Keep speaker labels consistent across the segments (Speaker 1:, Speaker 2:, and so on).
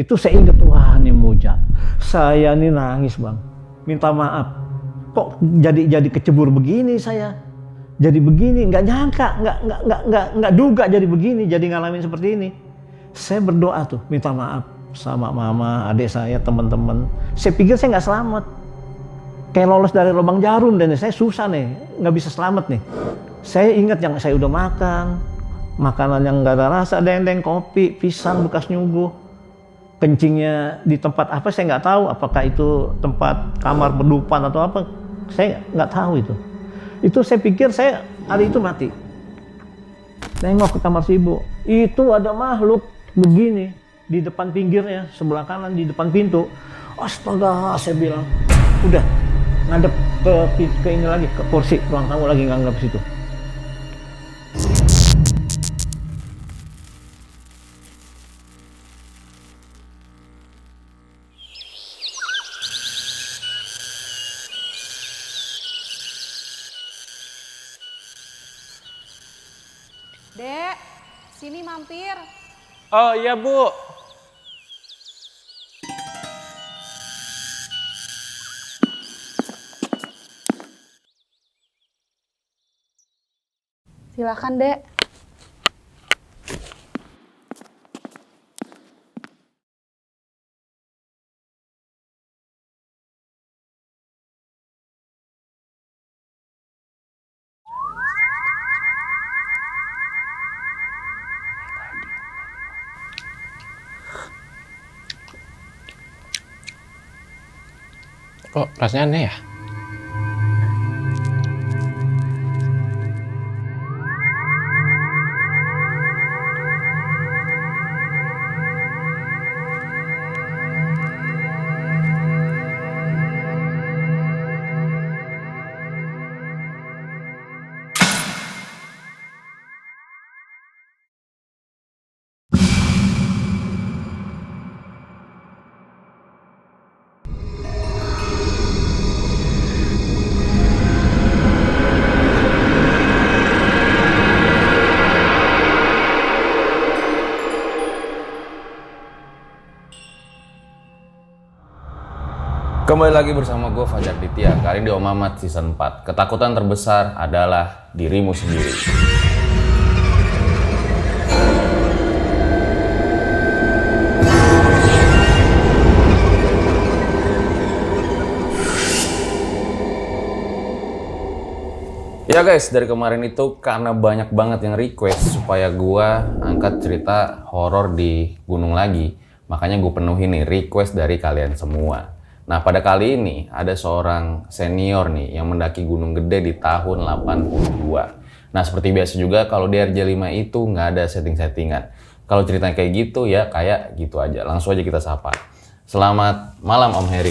Speaker 1: Itu saya ingat, wah ini Moja. Saya ini nangis bang, minta maaf. Kok jadi kecebur begini saya? Jadi begini, nggak nyangka, nggak duga jadi begini, jadi ngalamin seperti ini. Saya berdoa tuh, minta maaf sama mama, adik saya, teman-teman. Saya pikir saya nggak selamat, kayak lolos dari lubang jarum dan saya susah nih, nggak bisa selamat nih. Saya ingat yang saya udah makan, makanan yang nggak ada rasa, dendeng, kopi, pisang bekas nyuguh. Kencingnya di tempat apa saya nggak tahu, apakah itu tempat kamar pedupan atau apa, saya nggak tahu itu. Itu saya pikir saya hari itu mati. Nengok ke kamar si ibu, itu ada makhluk begini di depan pinggirnya, sebelah kanan di depan pintu. Astaga, saya bilang, udah ngadep ke ini lagi, ke kursi ruang tamu lagi, nganggap situ.
Speaker 2: Dek, sini mampir.
Speaker 3: Oh iya Bu.
Speaker 2: Silakan Dek.
Speaker 3: Kok rasanya aneh ya? Kembali lagi bersama gue Fajar Ditya. Kali ini di Om Mamat season 4. Ketakutan terbesar adalah dirimu sendiri. Ya guys, dari kemarin itu karena banyak banget yang request supaya gue angkat cerita horor di gunung lagi. Makanya gue penuhi nih request dari kalian semua. Nah, pada kali ini ada seorang senior nih yang mendaki Gunung Gede di tahun 82. Nah, seperti biasa juga kalau di RJ5 itu nggak ada setting-settingan. Kalau ceritanya kayak gitu ya kayak gitu aja. Langsung aja kita sapa. Selamat malam Om Heri.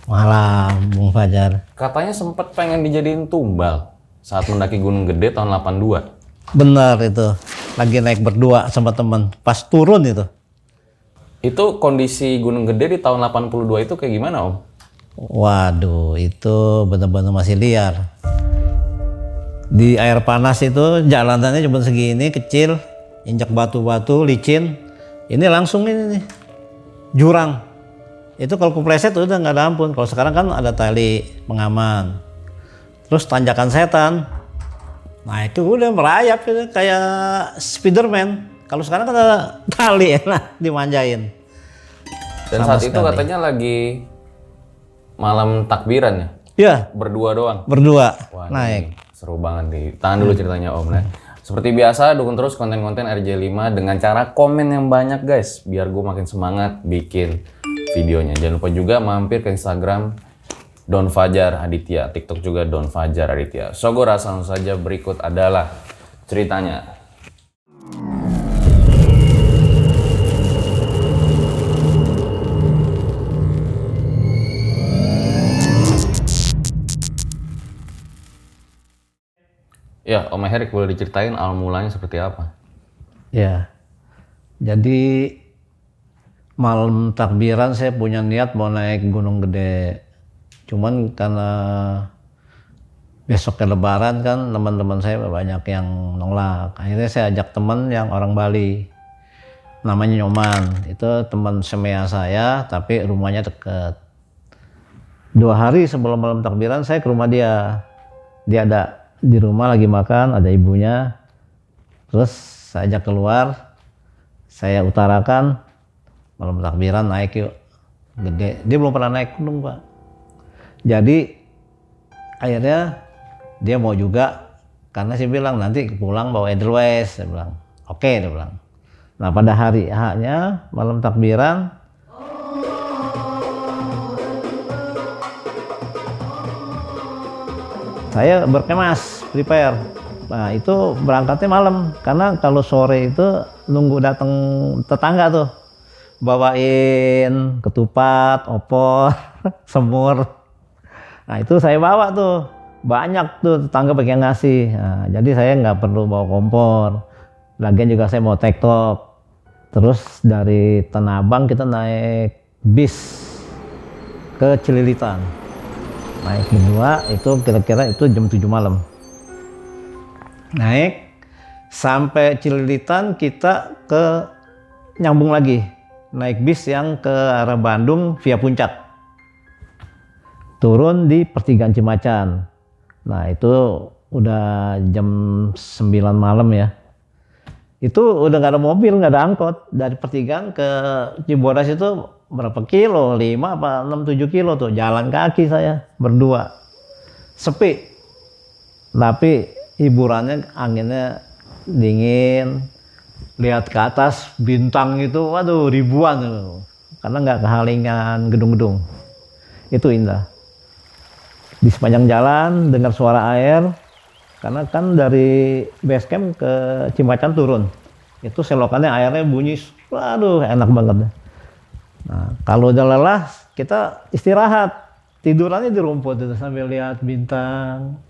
Speaker 1: Malam, Bung Fajar.
Speaker 3: Katanya sempat pengen dijadiin tumbal saat mendaki Gunung Gede tahun 82.
Speaker 1: Benar itu, lagi naik berdua sama teman, pas turun itu.
Speaker 3: Itu kondisi Gunung Gede di tahun 82 itu kayak gimana Om?
Speaker 1: Waduh, itu benar-benar masih liar. Di air panas itu jalanannya cuma segini, kecil, injak batu-batu, licin. Ini langsung ini nih, jurang. Itu kalau kepleset udah nggak ada ampun. Kalau sekarang kan ada tali pengaman. Terus tanjakan setan. Nah itu udah merayap gitu, kayak Spiderman. Kalau sekarang kan ada tali enak dimanjain.
Speaker 3: Dan
Speaker 1: Sama
Speaker 3: saat itu
Speaker 1: sekali.
Speaker 3: katanya lagi malam takbiran ya?
Speaker 1: Iya,
Speaker 3: Berdua doang?
Speaker 1: berdua
Speaker 3: Wah,
Speaker 1: naik.
Speaker 3: ini seru banget nih. Tahan dulu ceritanya Om ya. Seperti biasa dukung terus konten-konten RJ5 dengan cara komen yang banyak guys. Biar gue makin semangat bikin videonya. Jangan lupa juga mampir ke Instagram Don Fajar Aditya. TikTok juga Don Fajar Aditya. So gue rasa langsung saja berikut adalah ceritanya. Ya, Om Herik boleh diceritain awal mulanya seperti apa?
Speaker 1: Ya, jadi malam takbiran saya punya niat mau naik Gunung Gede. Cuman karena besoknya Lebaran kan teman-teman saya banyak yang nolak. Akhirnya saya ajak teman yang orang Bali. namanya Nyoman. Itu teman semea saya, tapi rumahnya deket. 2 hari sebelum malam takbiran saya ke rumah dia. Dia ada di rumah lagi makan, ada ibunya. Terus saya ajak keluar, saya utarakan malam takbiran naik yuk. Gede. Dia belum pernah naik gunung, Pak. Jadi akhirnya dia mau juga, karena saya bilang nanti pulang bawa Edelweiss. Saya bilang oke, dia bilang. Nah pada hari H-nya malam takbiran, saya berkemas, prepare. Nah itu berangkatnya malam, karena kalau sore itu nunggu datang tetangga tuh, bawain ketupat, opor, semur. Nah itu saya bawa tuh, banyak tuh tetangga pengen ngasih. Nah, jadi saya nggak perlu bawa kompor. Lagian juga saya mau tektok. Terus dari Tanah Abang kita naik bis ke Cililitan. Naik berdua itu kira-kira itu jam 7 malam. Naik sampai Cililitan kita ke nyambung lagi. Naik bis yang ke arah Bandung via Puncak. Turun di pertigaan Cimacan. Nah itu udah jam 9 malam ya. Itu udah nggak ada mobil, nggak ada angkot. Dari pertigaan ke Cibodas itu berapa kilo? 5 apa 6-7 kilo tuh. Jalan kaki saya berdua. Sepi. Tapi hiburannya anginnya dingin. Lihat ke atas bintang itu, waduh ribuan tuh. Karena nggak kehalingan gedung-gedung. Itu indah. Di sepanjang jalan dengar suara air. Karena kan dari base camp ke Cimacan turun, itu selokannya airnya bunyi, waduh enak banget. Nah kalau udah lelah kita istirahat, tidurannya di rumput itu sambil lihat bintang.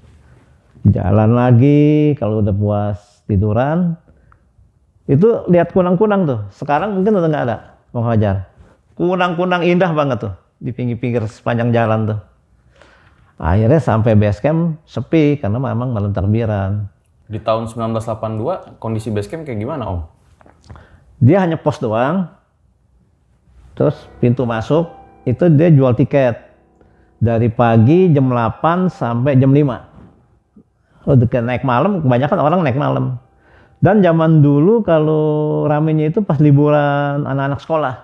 Speaker 1: Jalan lagi, kalau udah puas tiduran, itu lihat kunang-kunang tuh. Sekarang mungkin udah nggak ada, Bang Fajar. Kunang-kunang indah banget tuh di pinggir-pinggir sepanjang jalan tuh. Akhirnya sampai base camp sepi karena memang malam takbiran.
Speaker 3: Di tahun 1982 kondisi base camp kayak gimana Om?
Speaker 1: Dia hanya pos doang. Terus pintu masuk itu dia jual tiket. Dari pagi jam 8 sampai jam 5. Oh, naik malam, kebanyakan orang naik malam. Dan zaman dulu kalau ramenya itu pas liburan anak-anak sekolah.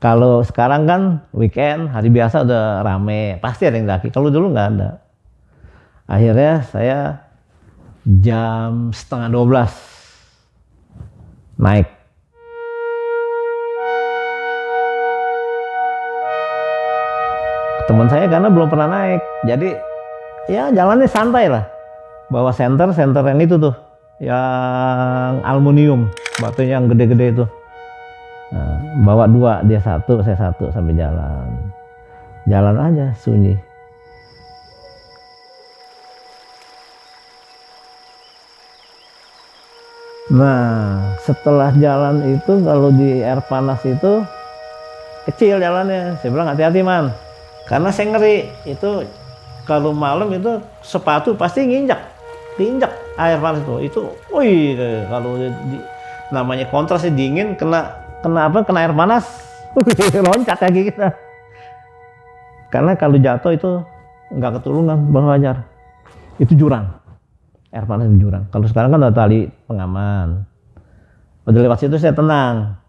Speaker 1: Kalau sekarang kan weekend, hari biasa udah rame, pasti ada yang daki. Kalau dulu nggak ada. Akhirnya saya jam setengah 12 naik. Teman saya karena belum pernah naik, jadi ya jalannya santai lah. Bawa senter yang itu tuh, yang aluminium, batunya yang gede-gede itu. Nah, bawa 2, dia 1, saya 1 sampai jalan. Jalan aja sunyi. Nah, setelah jalan itu kalau di air panas itu kecil jalannya. Saya bilang hati-hati man. Karena saya ngeri itu kalau malam itu sepatu pasti diinjak air panas itu. Wih, kalau namanya kontrasnya dingin kena air panas, loncat kaki kita. Karena kalau jatuh itu nggak ketulungan, Bang Fajar. Itu jurang, air panas itu jurang. Kalau sekarang kan ada tali pengaman. Udah lewat situ saya tenang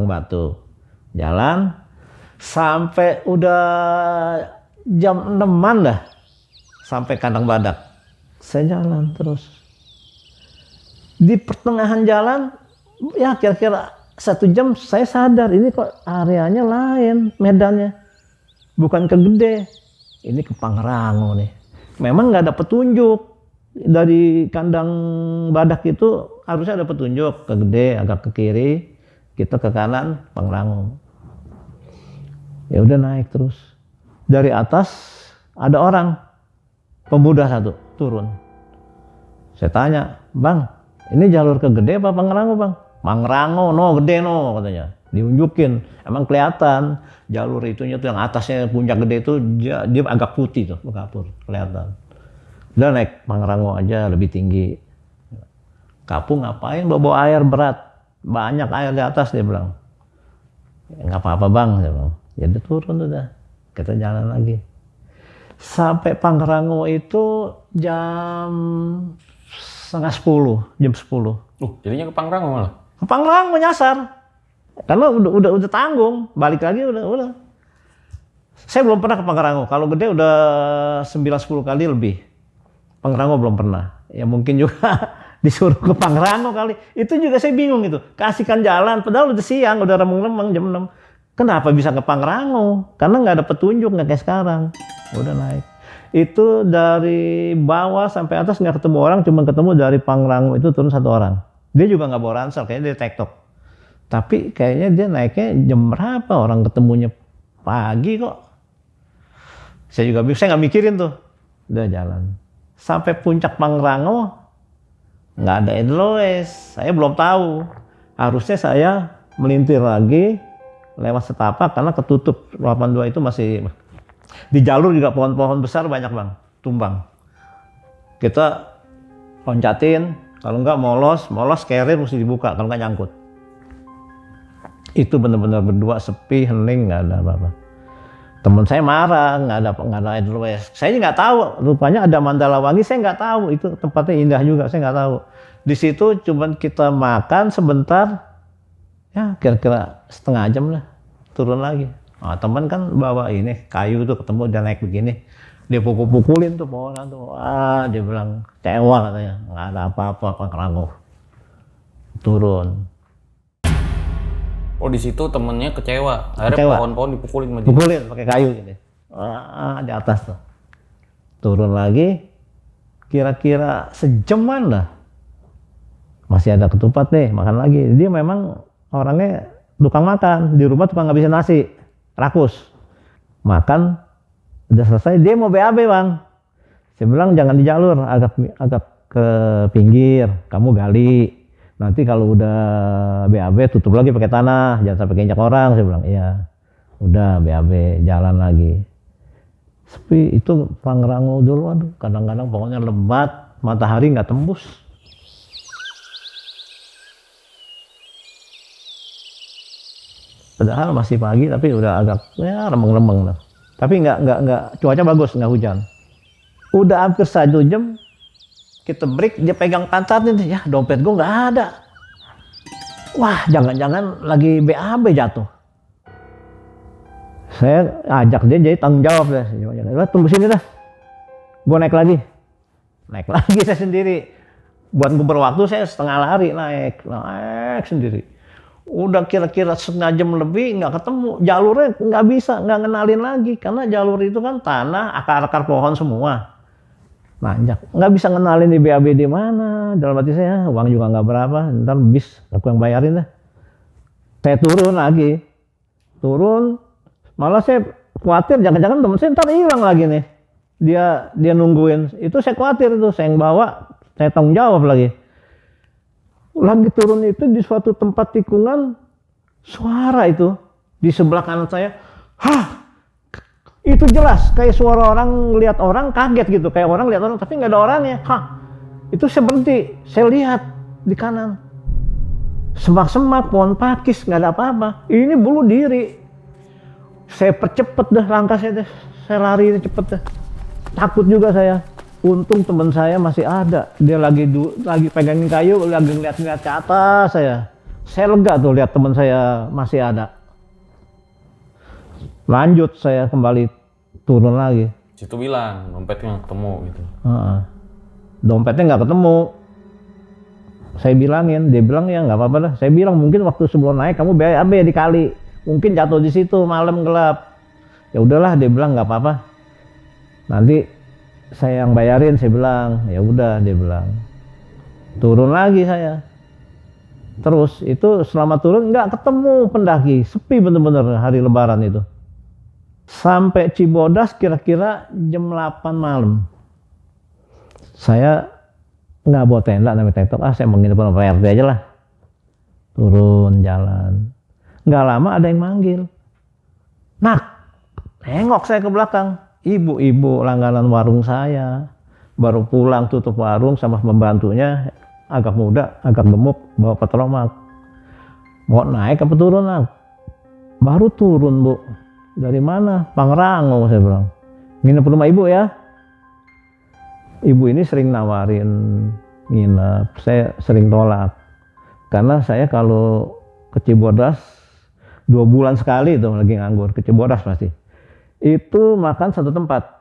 Speaker 1: batu, jalan sampai udah jam 6-an dah, sampai kandang badak. Saya jalan terus. Di pertengahan jalan, ya kira-kira 1 jam saya sadar ini kok areanya lain, medannya bukan ke Gede, ini ke Pangrango nih. Memang nggak ada petunjuk dari kandang badak itu, harusnya ada petunjuk ke Gede, agak ke kiri, kita ke kanan Pangrango. Ya udah naik terus. Dari atas ada orang pemuda 1 turun. Saya tanya, Bang, ini jalur ke Gede apa Pangrango Bang? Pangrango, no Gede no katanya. Diunjukin, emang kelihatan jalur itunya tuh yang atasnya puncak Gede itu dia agak putih tuh, berkapur, kelihatan. Udah naik Pangrango aja lebih tinggi. Kapung ngapain bawa air berat? banyak air di atas, dia bilang. Nggak apa-apa bang, dia bilang. Ya udah turun udah, kita jalan lagi. Sampai Pangrango itu jam setengah 10, jam 10.
Speaker 3: Jadinya ke Pangrango malah?
Speaker 1: Ke Pangrango nyasar. Karena udah tanggung, balik lagi udah. Saya belum pernah ke Pangrango, kalau gede udah 9-10 kali lebih. Pangrango belum pernah. Ya mungkin juga disuruh ke Pangrango kali. Itu juga saya bingung itu. Kasihkan jalan, padahal udah siang, udah remeng-remeng jam 6. Kenapa bisa ke Pangrango? Karena nggak ada petunjuk, nggak kayak sekarang. Udah naik. Itu dari bawah sampai atas nggak ketemu orang, cuma ketemu dari Pangrango itu turun 1 orang. Dia juga nggak bawa ransel, kayaknya dia tektok. Tapi kayaknya dia naiknya jam berapa, orang ketemunya pagi kok. Saya juga saya nggak mikirin tuh. Udah jalan. Sampai puncak Pangrango, nggak ada Edelweiss. Saya belum tahu. Harusnya saya melintir lagi lewat setapak karena ketutup. 82 itu masih di jalur juga pohon-pohon besar banyak bang, tumbang. Kita loncatin, kalau nggak molos carrier mesti dibuka, kalau nggak nyangkut. Itu benar-benar berdua sepi, hening, nggak ada apa-apa. Teman saya marah, nggak ada Edelweiss. Saya nggak tahu, rupanya ada Mandalawangi, saya nggak tahu. Itu tempatnya indah juga, saya nggak tahu. Di situ cuma kita makan sebentar, ya kira-kira setengah jam lah, turun lagi. Nah, teman kan bawa ini kayu tuh, ketemu dia naik begini, dia pukul-pukulin tuh pohonan tuh. Dia bilang kecewa katanya, nggak ada apa-apa Pangrango. Turun.
Speaker 3: Oh di situ temennya kecewa, akhirnya pohon-pohon dipukulin sama dia.
Speaker 1: Pukulin pakai kayu gitu. Di atas tuh. Turun lagi, kira-kira sejaman lah. Masih ada ketupat nih, makan lagi. Dia memang orangnya tukang makan, di rumah tukang ngabisin nasi, rakus. Makan, udah selesai, dia mau BAB bang. Saya bilang jangan di jalur, agak ke pinggir, kamu gali. Nanti kalau udah BAB tutup lagi pakai tanah, jangan sampai keinjak orang. Saya bilang iya, udah BAB jalan lagi. Sepi itu Pangrango dulu, aduh kadang-kadang pokoknya lebat, matahari nggak tembus. Padahal masih pagi tapi udah agak ya remeng-remeng lah. Tapi nggak cuaca bagus, nggak hujan. Udah hampir 1 jam kita break, dia pegang pantatnya, ya dompet gue nggak ada. Wah jangan-jangan lagi BAB jatuh. Saya ajak dia jadi tanggung jawab deh. Tunggu sini dah, gue naik lagi saya sendiri. Buat gue berwaktu saya setengah lari naik sendiri. Udah kira-kira setengah jam lebih nggak ketemu, jalurnya nggak bisa, nggak ngenalin lagi karena jalur itu kan tanah, akar-akar pohon semua. Nanjak, nggak bisa ngenalin di BAB di mana. Dalam hati saya uang juga nggak berapa, ntar bis aku yang bayarin dah. Saya turun, malah saya khawatir jangan-jangan teman saya ntar hilang lagi nih. Dia nungguin, itu saya khawatir itu, saya yang bawa, saya tanggung jawab lagi. Lagi turun itu di suatu tempat tikungan, suara itu di sebelah kanan saya, itu jelas kayak suara orang lihat orang kaget gitu, kayak orang lihat orang tapi nggak ada orangnya. Itu saya berhenti, saya lihat di kanan, semak-semak, pohon pakis, nggak ada apa-apa. Ini bunuh diri. Saya percepet dah langkah saya lari cepet dah. Takut juga saya. Untung teman saya masih ada, dia lagi pegangin kayu, lagi ngeliat ke atas saya. Saya lega tuh lihat teman saya masih ada. Lanjut saya kembali turun lagi.
Speaker 3: Situ bilang dompetnya nggak ketemu gitu.
Speaker 1: Dompetnya nggak ketemu. Saya bilangin, dia bilang ya nggak apa-apa lah. Saya bilang mungkin waktu sebelum naik kamu BAB di kali, mungkin jatuh di situ malam gelap. Ya udahlah, dia bilang nggak apa-apa. Nanti saya yang bayarin, saya bilang. Ya udah, dia bilang. Turun lagi saya. Terus itu selama turun nggak ketemu pendaki, sepi bener-bener hari Lebaran itu. Sampai Cibodas kira-kira jam 8 malam. Saya nggak bawa tenda, namanya tektok. Saya menginap sama Pak RT aja lah. Turun jalan. Nggak lama ada yang manggil. Nak, nengok saya ke belakang. Ibu-ibu langganan warung saya. Baru pulang tutup warung sama pembantunya. Agak muda, agak gemuk, bawa petromak. Mau naik apa turun lah? Baru turun Bu. Dari mana? Pangrango saya bilang. Nginep rumah ibu ya. Ibu ini sering nawarin nginep. Saya sering tolak. Karena saya kalau ke Cibodas 2 bulan sekali itu lagi nganggur ke Cibodas pasti. Itu makan satu tempat.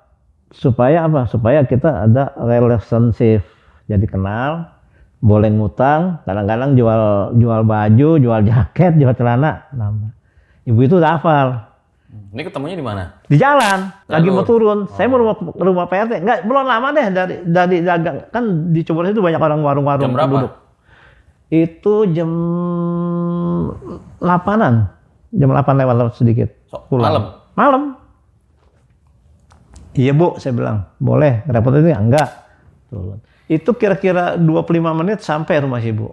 Speaker 1: Supaya apa? Supaya kita ada relationship. Jadi kenal, boleh ngutang, kadang-kadang jual baju, jual jaket, jual celana. Ibu itu udah hafal.
Speaker 3: Ini ketemunya di mana?
Speaker 1: Di jalan, lagi mau turun.
Speaker 3: Oh.
Speaker 1: Saya mau rumah PRT. Enggak, belum lama deh dari dagang. Kan di Cibodas itu banyak orang warung-warung
Speaker 3: Jam berapa?
Speaker 1: penduduk. Itu jam 8-an. Jam 8 lewat sedikit. Pulang. Malam. Iya Bu, saya bilang. Boleh, repot itu enggak. Turun. Itu kira-kira 25 menit sampai rumah si Ibu.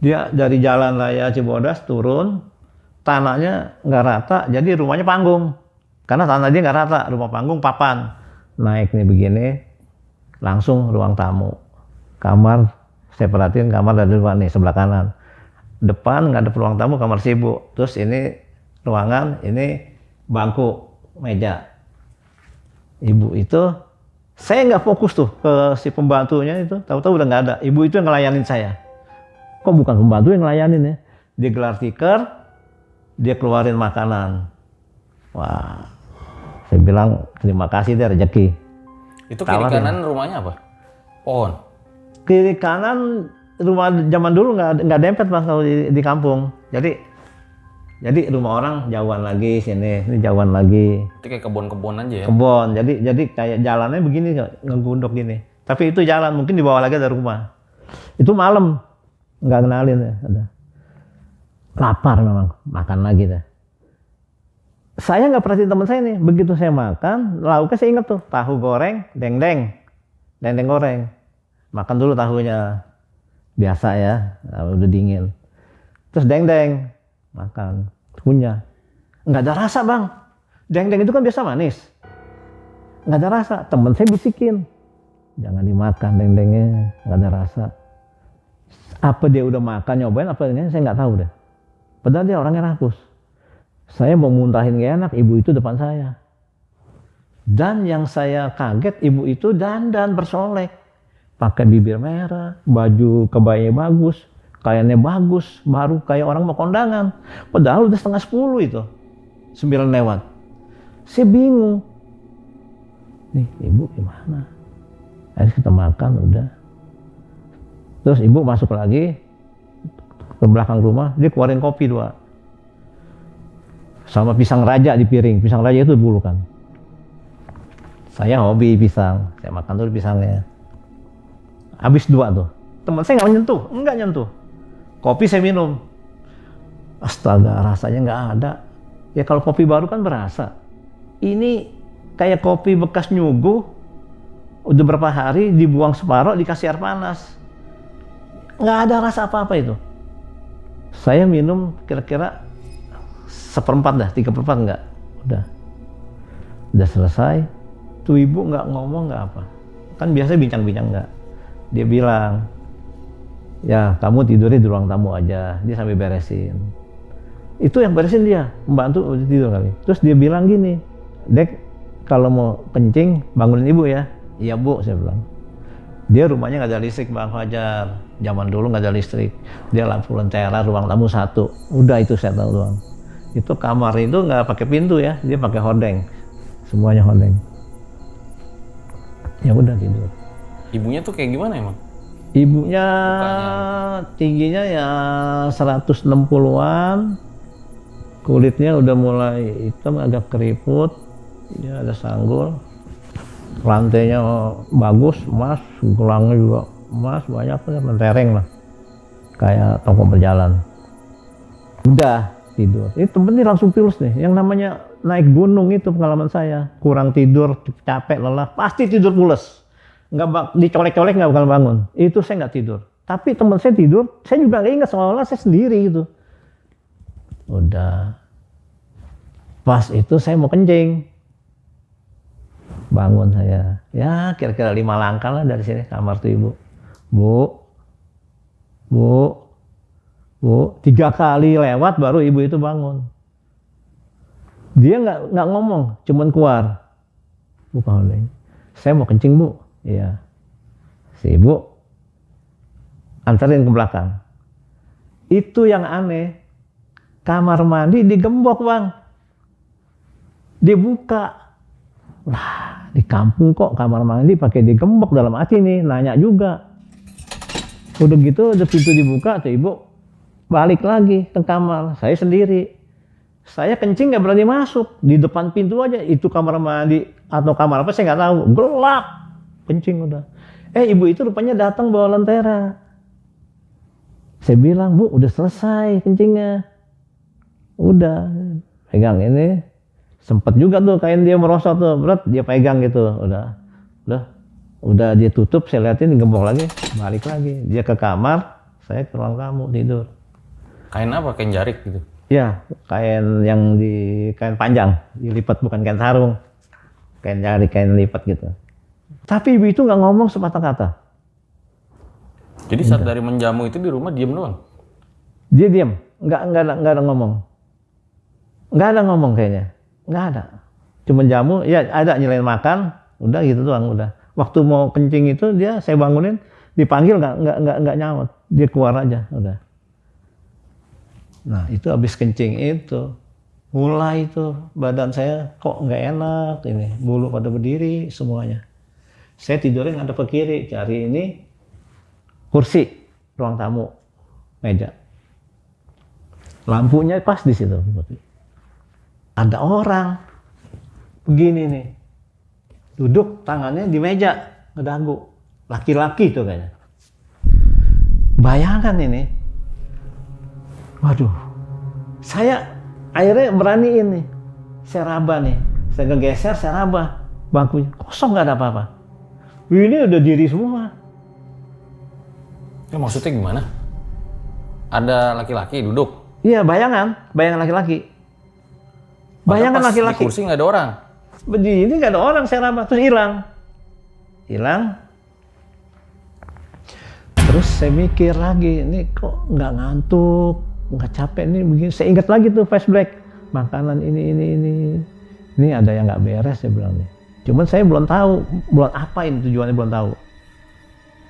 Speaker 1: Dia dari jalan raya Cibodas turun, tanahnya nggak rata, jadi rumahnya panggung. Karena tanah dia nggak rata, rumah panggung papan. Naik nih begini, langsung ruang tamu. Kamar, saya perhatiin kamar dari luar nih, sebelah kanan. Depan nggak ada ruang tamu, kamar si Ibu. Terus ini ruangan, ini bangku, meja. Ibu itu, saya nggak fokus tuh ke si pembantunya itu, tahu-tahu udah nggak ada. Ibu itu yang ngelayanin saya. Kok bukan pembantu yang ngelayanin ya? Dia gelar tikar, dia keluarin makanan. Wah, saya bilang terima kasih deh rezeki.
Speaker 3: Itu kiri kanan rumahnya apa? Pohon.
Speaker 1: Kiri kanan rumah zaman dulu nggak dempet Bang kalau di kampung. Jadi rumah orang jauhan lagi sini, ini jauhan lagi.
Speaker 3: Itu kayak kebun-kebun aja ya?
Speaker 1: Kebun, jadi kayak jalannya begini, ngegundok gini. Tapi itu jalan, mungkin dibawa lagi dari rumah. Itu malam, nggak kenalin ya. Ada. Lapar memang, makan lagi deh. Saya nggak perhatiin teman saya nih, begitu saya makan, lauknya saya inget tuh, tahu goreng, dendeng goreng. Makan dulu tahunya, biasa ya, udah dingin. Terus dendeng, makan, punya. Nggak ada rasa Bang. Dendeng itu kan biasa manis. Nggak ada rasa. Temen saya bisikin, jangan dimakan dendengnya, nggak ada rasa. Apa dia udah makan, nyobain apa ini, saya nggak tahu deh. Padahal dia orangnya rakus. Saya mau muntahin gak enak, ibu itu depan saya. Dan yang saya kaget, ibu itu dandan bersolek. Pakai bibir merah, baju kebayanya bagus, kainnya bagus, baru kayak orang mau kondangan. Padahal udah 9:30 itu. 9 lewat. Saya bingung. Nih, ibu gimana? Akhirnya kita makan, udah. Terus ibu masuk lagi ke belakang rumah, dia keluarin kopi 2. Sama pisang raja di piring. Pisang raja itu bulu kan. Saya hobi pisang. Saya makan dulu pisangnya. Habis 2 tuh. Teman saya nggak nyentuh. Kopi saya minum. Astaga, rasanya nggak ada. Ya kalau kopi baru kan berasa. Ini kayak kopi bekas nyuguh. Udah berapa hari dibuang separuh, dikasih air panas. Nggak ada rasa apa-apa itu. Saya minum kira-kira 1/4 dah, 3/4 enggak. Udah selesai. Tuh ibu nggak ngomong nggak apa. Kan biasanya bincang-bincang nggak. Dia bilang, ya kamu tidurnya di ruang tamu aja. Dia sambil beresin. Itu yang beresin dia, membantu udah tidur kali. Terus dia bilang gini, Dek, kalau mau kencing bangunin ibu ya. Iya Bu, saya bilang. Dia rumahnya nggak ada listrik Bang Fajar. Zaman dulu nggak ada listrik. Dia lampu lentera, ruang tamu 1. Udah itu saya tahu doang. Itu kamar itu nggak pakai pintu ya, dia pakai hordeng. Semuanya hordeng. Ya udah tidur.
Speaker 3: Ibunya tuh kayak gimana emang?
Speaker 1: Ibunya
Speaker 3: Mukanya.
Speaker 1: tingginya ya 160-an. Kulitnya udah mulai hitam, agak keriput. Dia ada sanggul. Lantainya bagus, emas, gelangnya juga emas, banyak mentereng lah. Kayak toko berjalan. Udah tidur. Ini temen nih langsung pilus nih. Yang namanya naik gunung itu pengalaman saya. Kurang tidur, capek, lelah, pasti tidur pules. Nggak dicolek-colek nggak bakal bangun. Itu saya nggak tidur. Tapi teman saya tidur, saya juga nggak ingat, seolah-olah saya sendiri gitu. Udah. Pas itu saya mau kencing. Bangun saya. Ya kira-kira 5 langkah lah dari sini kamar tuh ibu. Bu. Bu, 3 kali lewat baru ibu itu bangun. Dia nggak ngomong, cuman keluar. Bu, saya mau kencing, Bu. Iya. Si ibu anterin ke belakang. Itu yang aneh. Kamar mandi digembok, Bang. Dibuka. Lah, di kampung kok kamar mandi pakai digembok, dalam hati nih, nanya juga. Udah gitu, udah pintu dibuka, tuh ibu balik lagi ke kamar. Saya sendiri. Saya kencing nggak berani masuk. Di depan pintu aja, itu kamar mandi atau kamar apa saya nggak tahu. Gelap. Kencing udah. Ibu itu rupanya datang bawa lentera. Saya bilang, Bu, udah selesai kencingnya. Udah, pegang ini. Sempet juga tuh kain dia merosot tuh, berat dia pegang gitu. Udah dia tutup, saya liatin digembok lagi, balik lagi. Dia ke kamar, saya ke ruang tamu tidur.
Speaker 3: Kain apa? Kain jarik gitu?
Speaker 1: Ya, kain yang kain panjang, dilipat, bukan kain sarung. Kain jarik, kain lipat gitu. Tapi ibu itu nggak ngomong sepatah kata.
Speaker 3: Jadi saat dari menjamu itu di rumah diem doang?
Speaker 1: Dia diem, nggak ada ngomong. Nggak ada ngomong kayaknya, nggak ada. Cuma jamu, ya ada nyelain makan, udah gitu doang udah. Waktu mau kencing itu saya bangunin, dipanggil nggak nyaut, dia keluar aja udah. Nah itu habis kencing itu, mulai itu badan saya kok nggak enak ini, bulu pada berdiri semuanya. Saya tidurnya ngadep ke kiri, cari ini kursi ruang tamu, meja. Lampunya pas di situ. Ada orang begini nih, duduk tangannya di meja, ngedagu. Laki-laki tuh kayaknya. Bayangkan ini. Waduh, saya akhirnya beraniin nih. Saya raba nih, saya geser, saya raba bangkunya. Kosong, nggak ada apa-apa. Ini udah diri semua.
Speaker 3: Ya maksudnya gimana? Ada laki-laki duduk?
Speaker 1: Iya, bayangan laki-laki. Bayangan laki-laki.
Speaker 3: Di kursi nggak ada orang?
Speaker 1: Ini nggak ada orang, saya raba, terus hilang. Terus saya mikir lagi, ini kok nggak ngantuk, nggak capek nih begini. Saya ingat lagi tuh flashback, makanan ini ada yang nggak beres, saya bilang nih. Cuman saya belum tahu, belum apa ini tujuannya, belum tahu.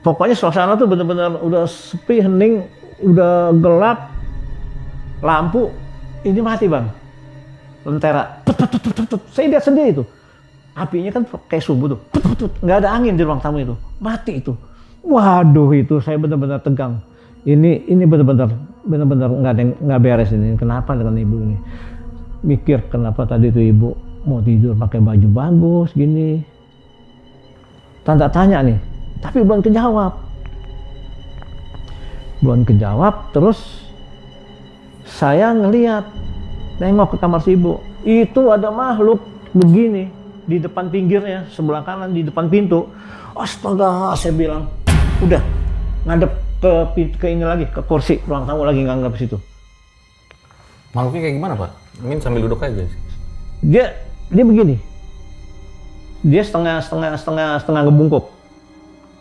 Speaker 1: Pokoknya suasana tuh benar-benar udah sepi, hening, udah gelap, lampu ini mati, Bang. Lentera, saya lihat sendiri tuh, apinya kan kayak subuh tuh, nggak ada angin di ruang tamu itu, mati itu. Waduh, itu saya benar-benar tegang. Ini benar-benar nggak beres ini. Kenapa dengan ibu ini? Mikir kenapa tadi tuh ibu mau tidur pakai baju bagus gini. Tanda tanya nih, tapi belum kejawab. Terus saya nengok ke kamar si ibu. Itu ada makhluk begini di depan pinggirnya, sebelah kanan di depan pintu. Astaga, saya bilang, udah ngadep ke ini lagi, ke kursi ruang tamu lagi, nganggap situ.
Speaker 3: Makhluknya kayak gimana, Pak? Mungkin sambil duduk aja sih.
Speaker 1: Dia begini. Dia setengah ngebungkuk.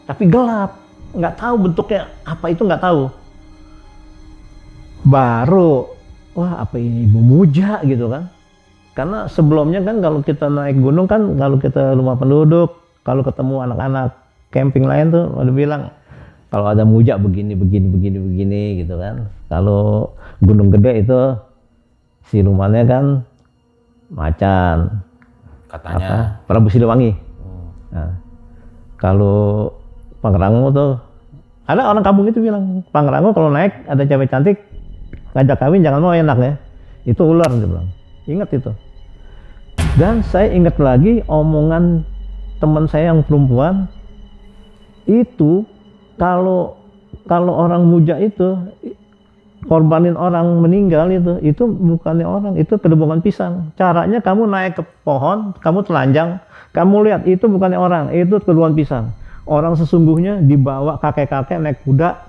Speaker 1: Tapi gelap, nggak tahu bentuknya apa, itu nggak tahu. Baru, wah apa ini Ibu Muja gitu kan. Karena sebelumnya kan kalau kita naik gunung kan, kalau kita rumah penduduk, kalau ketemu anak-anak camping lain tuh ada bilang, kalau ada Muja begini gitu kan. Kalau gunung gede itu si rumahnya kan macan.
Speaker 3: Katanya.
Speaker 1: Prabu Siliwangi. Nah, kalau Pangrango tuh, ada orang kampung itu bilang, Pangrango kalau naik ada cewek cantik, ngajak kawin jangan mau, enak ya. Itu ular, dia bilang. Ingat itu. Dan saya ingat lagi omongan teman saya yang perempuan, itu kalau orang Muja itu korbanin orang meninggal itu bukannya orang, itu kedebongan pisang. Caranya kamu naik ke pohon, kamu telanjang, kamu lihat itu bukannya orang, itu kedebongan pisang. Orang sesungguhnya dibawa kakek-kakek naik kuda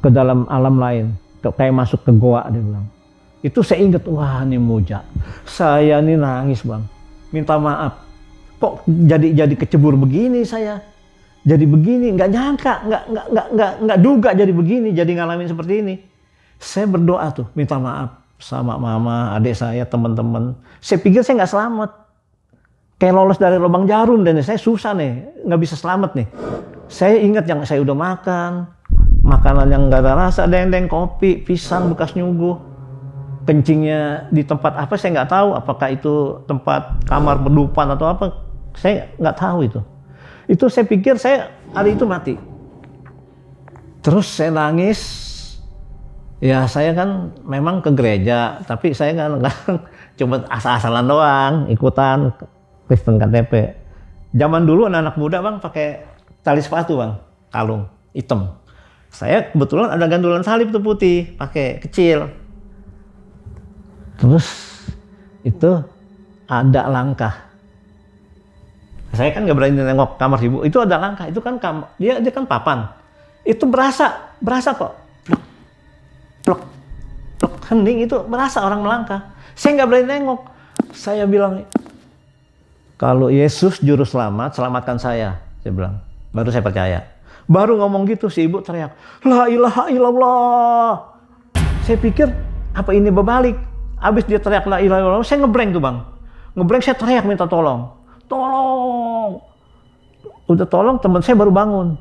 Speaker 1: ke dalam alam lain, kayak masuk ke goa, dia bilang. Itu saya ingat, wah ini Muja. Saya ini nangis, Bang. Minta maaf. Kok jadi kecebur begini saya? Jadi begini, nggak nyangka, nggak duga jadi begini, jadi ngalamin seperti ini. Saya berdoa tuh, minta maaf sama mama, adik saya, teman-teman. Saya pikir saya nggak selamat. Kayak lolos dari lubang jarum dan saya susah nih, nggak bisa selamat nih. Saya ingat yang saya udah makan, makanan yang nggak ada rasa, dendeng, kopi, pisang bekas nyuguh. Kencingnya di tempat apa saya nggak tahu, apakah itu tempat kamar berdupan atau apa, saya nggak tahu itu. Itu saya pikir saya hari itu mati. Terus saya nangis. Ya saya kan memang ke gereja, tapi saya kan cuma asal-asalan doang, ikutan Kristen KTP. Zaman dulu anak-anak muda bang pakai tali sepatu bang, kalung hitam. Saya kebetulan ada gandulan salib tuh putih, pakai kecil. Terus itu ada langkah. Saya kan nggak berani nengok kamar ibu. Itu ada langkah. Itu kan dia kan papan. Itu berasa kok. Plok, hening itu berasa orang melangkah. Saya nggak berani nengok. Saya bilang, kalau Yesus juru selamat, selamatkan saya. Saya bilang, baru saya percaya. Baru ngomong gitu si ibu teriak, la ilaha illallah. Saya pikir apa ini berbalik. Abis dia teriak la ilaha illallah, saya ngeblank tuh bang. Ngeblank, saya teriak minta tolong. Tolong. Udah tolong, teman saya baru bangun.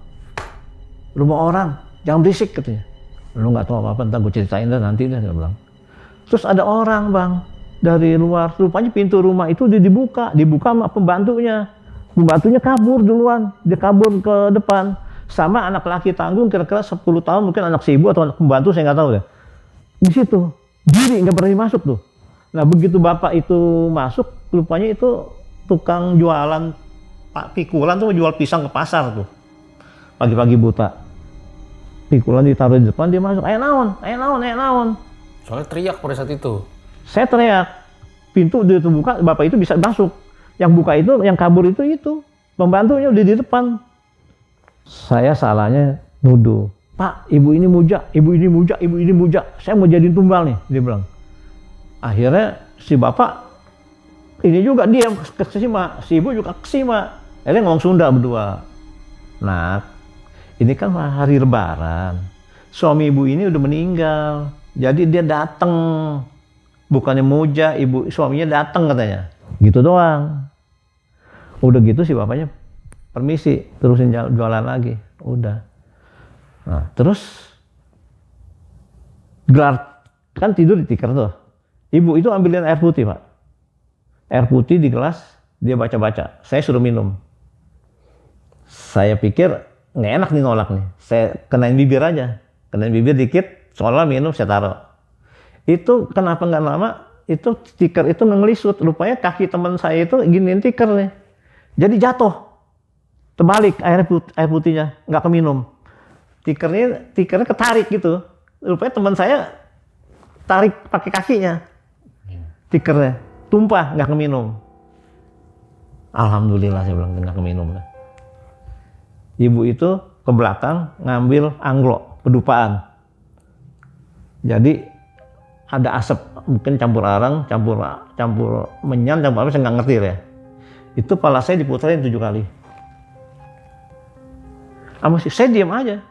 Speaker 1: Rumah orang, jangan berisik katanya. Lu nggak tahu apa-apa, ntar gue ceritain dah nanti dah, dia bilang. Terus ada orang bang dari luar, rupanya pintu rumah itu dibuka sama pembantunya. Pembantunya kabur duluan, dia kabur ke depan. Sama anak laki tanggung kira-kira 10 tahun, mungkin anak si ibu atau anak pembantu, saya nggak tahu deh. Di situ, jadi nggak berani masuk tuh. Nah begitu bapak itu masuk, rupanya itu tukang jualan pikulan tuh, jual pisang ke pasar tuh. Pagi-pagi buta. Pikulan ditaruh di depan, dia masuk, ayo naon.
Speaker 3: Soalnya teriak pada saat itu.
Speaker 1: Saya teriak, pintu dia buka, bapak itu bisa masuk. Yang buka itu, yang kabur itu pembantunya udah di depan. Saya salahnya nuduh, Pak, ibu ini muja. Saya mau jadiin tumbal nih, dia bilang. Akhirnya si bapak ini juga dia kesima, si ibu juga kesima. Akhirnya ngomong Sunda berdua. Nah, ini kan hari Lebaran, suami ibu ini udah meninggal, jadi dia datang, bukannya muja, suaminya datang katanya, gitu doang. Udah gitu si bapaknya permisi, terusin jualan lagi, udah. Nah terus gelar kan tidur di tikar tuh, ibu itu ambilin air putih pak, air putih di gelas, dia baca-baca, saya suruh minum. Saya pikir nggak enak nih nolak nih, saya kenain bibir aja, kenain bibir dikit, soalnya minum saya taruh. Itu kenapa nggak lama, itu tikar itu ngelisut, rupanya kaki teman saya itu giniin tikar nih, jadi jatuh, terbalik air putihnya, nggak keminum, tikarnya ketarik gitu, rupanya teman saya tarik pakai kakinya, tikarnya tumpah, nggak keminum. Alhamdulillah saya bilang nggak keminum lah. Ibu itu ke belakang ngambil anglo, pedupaan. Jadi ada asap, mungkin campur arang, campur menyan, campur apa, saya nggak ngerti ya. Itu pala saya diputerin 7 kali. Saya diam aja.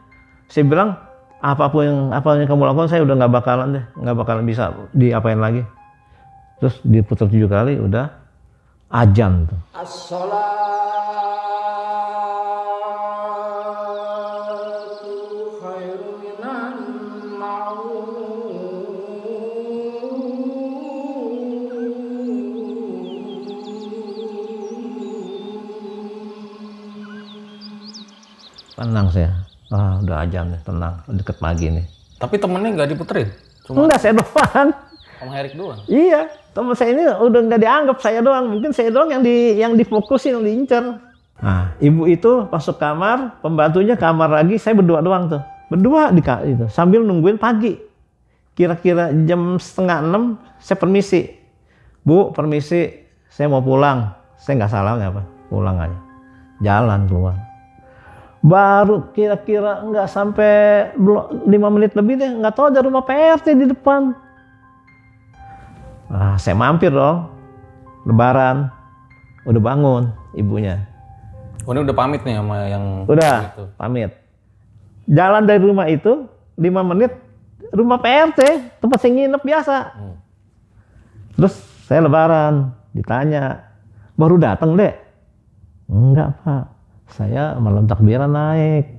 Speaker 1: Saya bilang, apa yang kamu lakukan, saya udah nggak bakalan bisa diapain lagi. Terus diputar 7 kali, udah azan tuh. Tenang saya, udah azan nih, tenang, deket pagi nih.
Speaker 3: Tapi temennya nggak diputerin?
Speaker 1: Enggak, saya doang.
Speaker 3: Om Herik doang?
Speaker 1: Iya, teman saya ini udah nggak dianggap, saya doang. Mungkin saya doang yang difokusin, yang diincer. Nah, ibu itu masuk kamar, pembantunya kamar lagi, saya berdua doang tuh. Berdua itu, sambil nungguin pagi. Kira-kira jam 5:30, saya permisi. Bu, permisi, saya mau pulang. Saya nggak salah apa, pulang aja. Jalan keluar. Baru kira-kira nggak sampai 5 menit lebih deh, nggak tahu ada rumah PRT di depan. Saya mampir dong, Lebaran, udah bangun ibunya.
Speaker 3: Oh, ini udah pamit nih sama yang
Speaker 1: udah
Speaker 3: itu.
Speaker 1: Pamit. Jalan dari rumah itu 5 menit rumah PRT, tempat saya nginep biasa. Terus saya lebaran, ditanya, baru datang Dek? Enggak Pak, saya malam takbiran naik,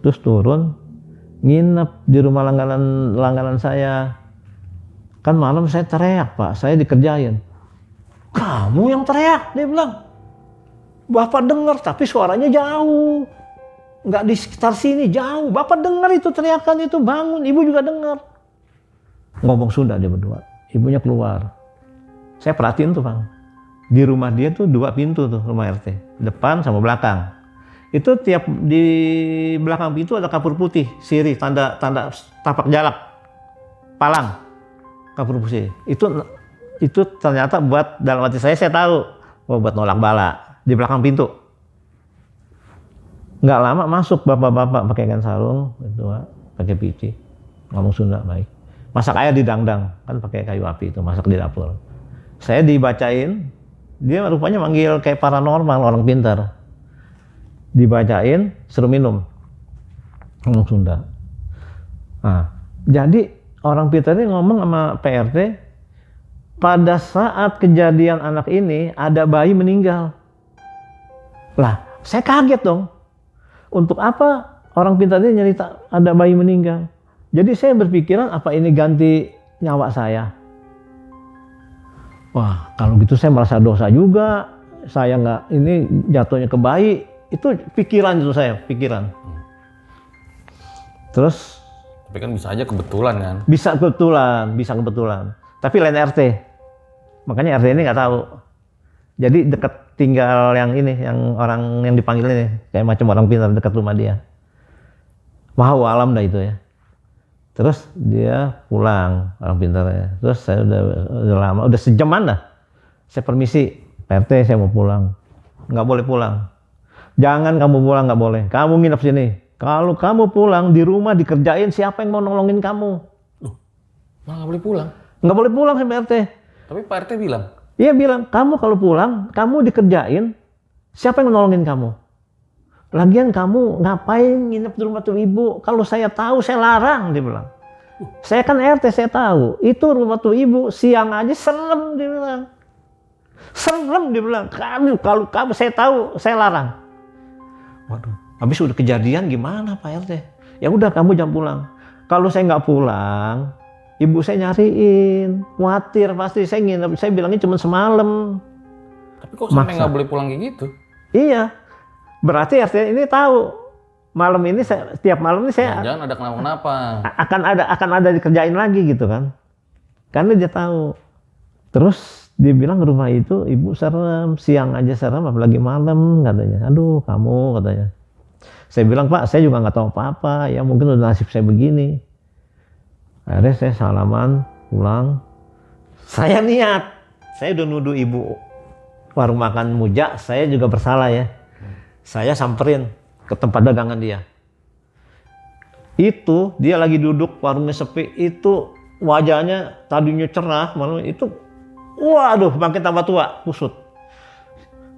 Speaker 1: terus turun, nginep di rumah langganan saya. Kan malam saya teriak Pak, saya dikerjain. Kamu yang teriak, dia bilang. Bapak dengar, tapi suaranya jauh. Nggak di sekitar sini, jauh. Bapak dengar itu teriakan itu, bangun. Ibu juga dengar. Ngomong Sunda dia berdua. Ibunya keluar. Saya perhatiin tuh Bang. Di rumah dia tuh 2 pintu tuh, rumah RT. Depan sama belakang. Itu tiap di belakang pintu ada kapur putih, sirih, tanda tapak jalak. Palang. Kapur putih. Itu ternyata buat, dalam hati saya tahu. Buat nolak bala. Di belakang pintu. Nggak lama masuk bapak-bapak pakai ikan sarung, itu pakai pici, ngomong Sunda baik. Masak air di dangdang, kan pakai kayu api itu, masak di dapur. Saya dibacain, dia rupanya manggil kayak paranormal, orang pintar. Dibacain, suruh minum, ngomong Sunda. Nah, jadi orang pintar ini ngomong sama PRT, pada saat kejadian anak ini ada bayi meninggal. Lah, saya kaget dong. Untuk apa orang pintar ini nyerita ada bayi meninggal? Jadi saya berpikiran apa ini ganti nyawa saya? Wah, kalau gitu saya merasa dosa juga. Saya nggak, ini jatuhnya ke bayi. Itu pikiran itu saya, pikiran. Terus?
Speaker 3: Tapi kan bisa aja kebetulan kan?
Speaker 1: Bisa kebetulan. Tapi lain RT. Makanya RT ini nggak tahu. Jadi dekat tinggal yang ini, yang orang yang dipanggil ini, kayak macam orang pintar dekat rumah dia. Wow, alam dah itu ya. Terus dia pulang, orang pintarnya. Terus saya udah lama, udah sejaman dah. Saya permisi, Pak RT saya mau pulang. Nggak boleh pulang. Jangan kamu pulang, nggak boleh. Kamu nginep sini. Kalau kamu pulang di rumah dikerjain, siapa yang mau nolongin kamu?
Speaker 3: Loh, malah nggak boleh pulang?
Speaker 1: Nggak boleh pulang sama RT.
Speaker 3: Tapi Pak RT bilang?
Speaker 1: Iya bilang, kamu kalau pulang, kamu dikerjain, siapa yang nolongin kamu? Lagian kamu ngapain nginep di rumah tuh ibu? Kalau saya tahu, saya larang, dia bilang. Saya kan RT, saya tahu. Itu rumah tuh ibu, siang aja serem, dia bilang. Serem, dia bilang. Kalau kamu, saya tahu, saya larang. Waduh, habis udah kejadian gimana Pak RT? Ya udah, kamu jangan pulang. Kalau saya nggak pulang, ibu saya nyariin, khawatir pasti. Saya nginep, saya bilangnya cuma semalam.
Speaker 3: Tapi kok sampai nggak boleh pulang kayak gitu?
Speaker 1: Iya, berarti RT ini tahu malam ini setiap malam ini saya
Speaker 3: jangan ada kenapa-kenapa.
Speaker 1: akan ada dikerjain lagi gitu kan? Karena dia tahu. Terus dia bilang rumah itu ibu serem, siang aja serem, apalagi malam katanya. Aduh kamu katanya. Saya bilang Pak, saya juga nggak tahu apa-apa. Ya mungkin udah nasib saya begini. Akhirnya saya salaman, pulang. Saya niat, saya udah nuduh ibu warung makan Muja, saya juga bersalah ya. Saya samperin ke tempat dagangan dia. Itu, dia lagi duduk, warungnya sepi, itu wajahnya tadinya cerah, malah itu, waduh makin tambah tua, kusut.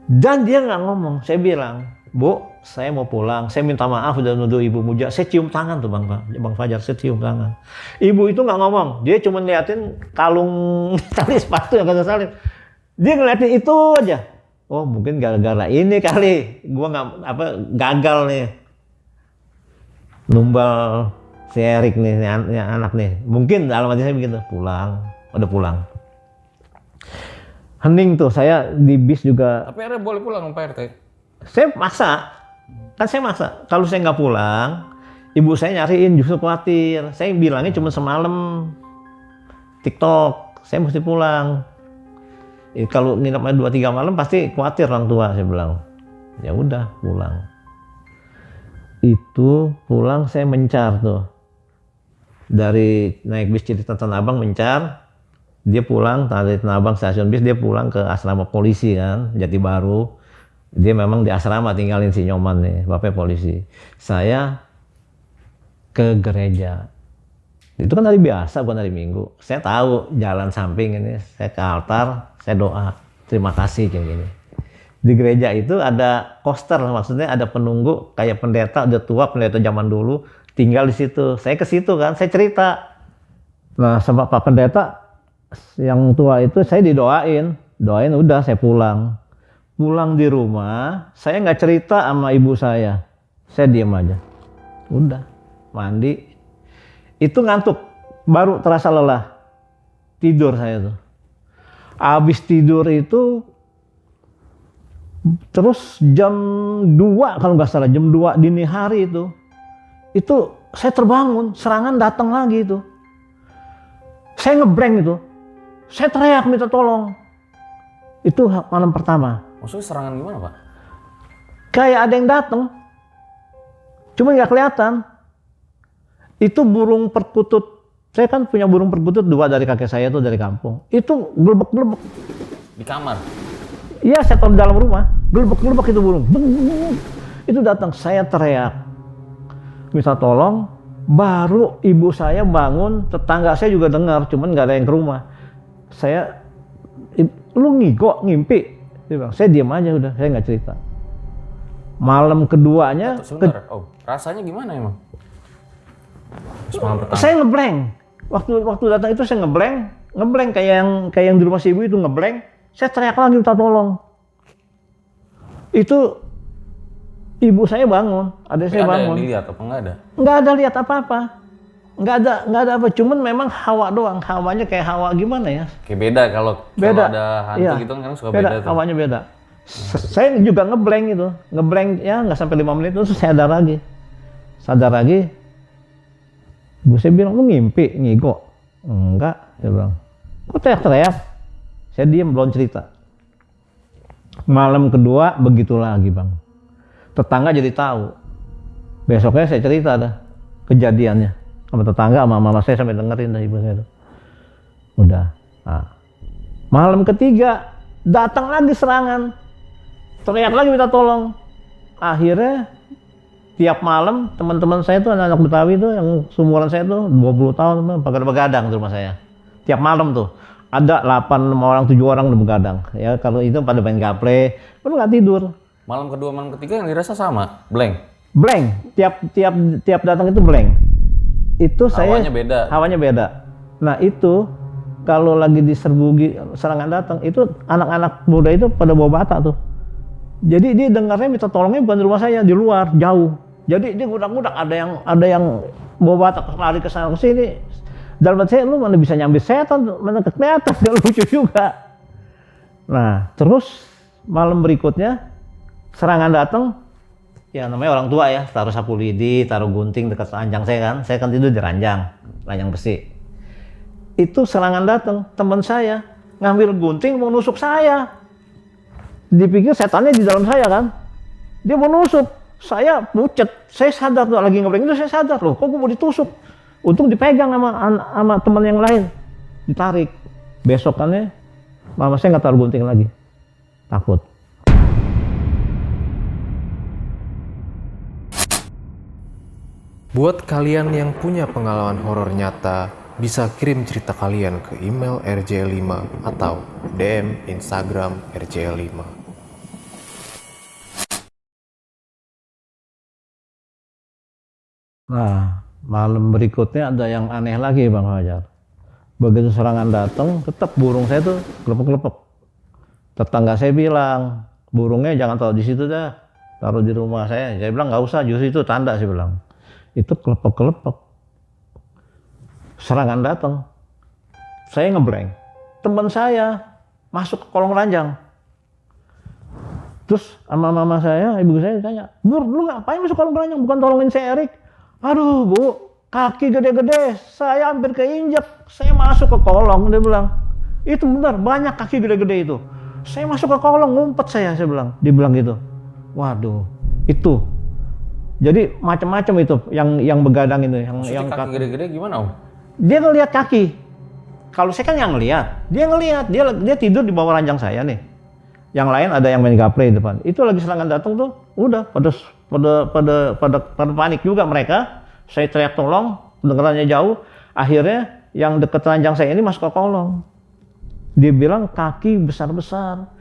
Speaker 1: Dan dia nggak ngomong, saya bilang, Bu, saya mau pulang, saya minta maaf udah nuduh ibu Muja. Saya cium tangan tuh Bang Fajar, saya cium tangan. Ibu itu nggak ngomong, dia cuma liatin kalung tali sepatu yang kata Salim. Dia ngeliatin itu aja. Oh mungkin gara-gara ini kali, gua gagal nih. Numbal si Erik nih, anak nih. Mungkin dalam hati saya begitu, pulang, udah pulang. Hening tuh, saya di bis juga.
Speaker 3: Tapi akhirnya boleh pulang Pak RT?
Speaker 1: Saya maksa, kan saya maksa. Kalau saya nggak pulang, ibu saya nyariin, justru khawatir. Saya bilangnya cuma semalam TikTok, saya mesti pulang. Kalau nginep 2-3 malam pasti khawatir orang tua, saya bilang. Ya udah pulang. Itu pulang saya mencar tuh. Dari naik bis cerita Tanah Abang mencar, dia pulang dari Tanah Abang stasiun bis, dia pulang ke asrama polisi kan, Jati Baru. Dia memang di asrama tinggalin si Nyoman nih, bapaknya polisi. Saya ke gereja. Itu kan hari biasa, bukan hari Minggu. Saya tahu jalan samping ini, saya ke altar, saya doa. Terima kasih kayak gini. Di gereja itu ada koster, maksudnya ada penunggu kayak pendeta, udah tua, pendeta zaman dulu, tinggal di situ. Saya ke situ kan, saya cerita. Nah, sama Pak Pendeta yang tua itu saya doain udah saya pulang. Pulang di rumah, saya nggak cerita sama ibu saya diam aja. Udah, mandi. Itu ngantuk, baru terasa lelah. Tidur saya tuh. Habis tidur itu, terus jam 2 kalau nggak salah, jam 2 dini hari itu saya terbangun, serangan datang lagi itu. Saya ngeblank itu, saya teriak minta tolong. Itu malam pertama.
Speaker 3: Maksudnya serangan gimana, Pak?
Speaker 1: Kayak ada yang datang, cuma nggak kelihatan. Itu burung perkutut. Saya kan punya burung perkutut 2 dari kakek saya tuh dari kampung. Itu gelebek-gelebek.
Speaker 3: Di kamar?
Speaker 1: Iya, saya taruh di dalam rumah. Gelebek-gelebek itu burung. Itu datang, saya teriak. Minta tolong, baru ibu saya bangun, tetangga saya juga dengar, cuman nggak ada yang ke rumah. Saya, lu ngimpi? Dia bilang, saya diam aja udah, saya nggak cerita. Malam keduanya,
Speaker 3: Sebentar, rasanya gimana emang? Malam pertama.
Speaker 1: saya ngeblank. Waktu datang itu saya ngeblank kayak yang di rumah si ibu itu ngeblank. Saya teriak lagi minta tolong. Itu ibu saya bangun, adik saya bangun.
Speaker 3: Ada yang dilihat apa nggak ada?
Speaker 1: Nggak ada lihat apa-apa. Nggak ada apa. Cuman memang hawa doang. Hawanya kayak hawa gimana ya?
Speaker 3: Kayak beda kalau ada hantu
Speaker 1: iya.
Speaker 3: gitu kan suka beda tuh.
Speaker 1: Hawanya beda. Saya juga ngeblank itu. Ngeblank ya nggak sampai 5 menit terus saya sadar lagi. Bu saya bilang, lu ngimpi, ngigo? Enggak, dia bilang. Kok teriak-teriak? Saya diam, belum cerita. Malam kedua begitu lagi, Bang. Tetangga jadi tahu. Besoknya saya cerita dah kejadiannya sama tetangga, sama mama saya sampai dengerin dah ibu saya tuh. Udah. Nah. Malam ketiga datang lagi serangan. Teriak lagi minta tolong. Akhirnya tiap malam teman-teman saya tuh anak-anak Betawi tuh yang seumuran saya tuh 20 tahun begadang di rumah saya. Tiap malam tuh ada 8 orang 7 orang udah begadang. Ya kalau itu pada main gaple, lu nggak tidur.
Speaker 3: Malam kedua, malam ketiga yang dirasa sama, blank.
Speaker 1: Tiap datang itu blank. Itu hawanya beda. Nah, itu kalau lagi diserbu serangan datang, itu anak-anak muda itu pada bawa bata tuh. Jadi dia dengarnya minta tolongnya bukan di rumah saya, di luar, jauh. Jadi dia ngudak-ngudak, ada yang bawa bata lari ke sana ke sini. Dalam hati saya, lu mana bisa nyambi setan, mana kelihatan, gak lucu juga. Nah, terus malam berikutnya serangan datang, ya namanya orang tua ya, taruh sapu lidi, taruh gunting dekat ranjang saya kan tidur di ranjang besi. Itu serangan datang, teman saya ngambil gunting mau nusuk saya. Dipikir setannya di dalam saya kan, dia mau nusuk, saya pucet, saya sadar tuh lagi ngeblank itu saya sadar loh, kok gue mau ditusuk. Untung dipegang sama teman yang lain, ditarik. Besokannya mama saya nggak taruh gunting lagi, takut.
Speaker 4: Buat kalian yang punya pengalaman horor nyata, bisa kirim cerita kalian ke email rj5 atau DM Instagram rj5.
Speaker 1: Nah, malam berikutnya ada yang aneh lagi Bang Fajar. Begitu serangan datang, tetap burung saya tuh kelepek-kelepek. Tetangga saya bilang, burungnya jangan taruh di situ dah, taruh di rumah saya. Saya bilang nggak usah, justru itu tanda saya bilang. Itu kelepek-kelepek. Serangan datang, saya ngeblank. Teman saya masuk ke kolong ranjang. Terus sama mama saya, ibu saya tanya, "Bur, lu ngapain masuk kolong ranjang? Bukan tolongin si Erik." "Aduh Bu, kaki gede-gede, saya hampir keinjek, saya masuk ke kolong," dia bilang. Itu benar, banyak kaki gede-gede itu. Saya masuk ke kolong, ngumpet saya bilang. Dia bilang gitu. Waduh, itu. Jadi macam-macam itu yang begadang itu. Yang
Speaker 3: kaki gede-gede gimana Om?
Speaker 1: Dia ngelihat kaki. Kalau saya kan yang ngelihat. Dia ngelihat, dia tidur di bawah ranjang saya nih. Yang lain ada yang main gaple di depan. Itu lagi serangan datang tuh, udah pada panik juga mereka. Saya teriak tolong, dengarannya jauh. Akhirnya yang dekat ranjang saya ini masuk ke kolong. Dia bilang kaki besar-besar.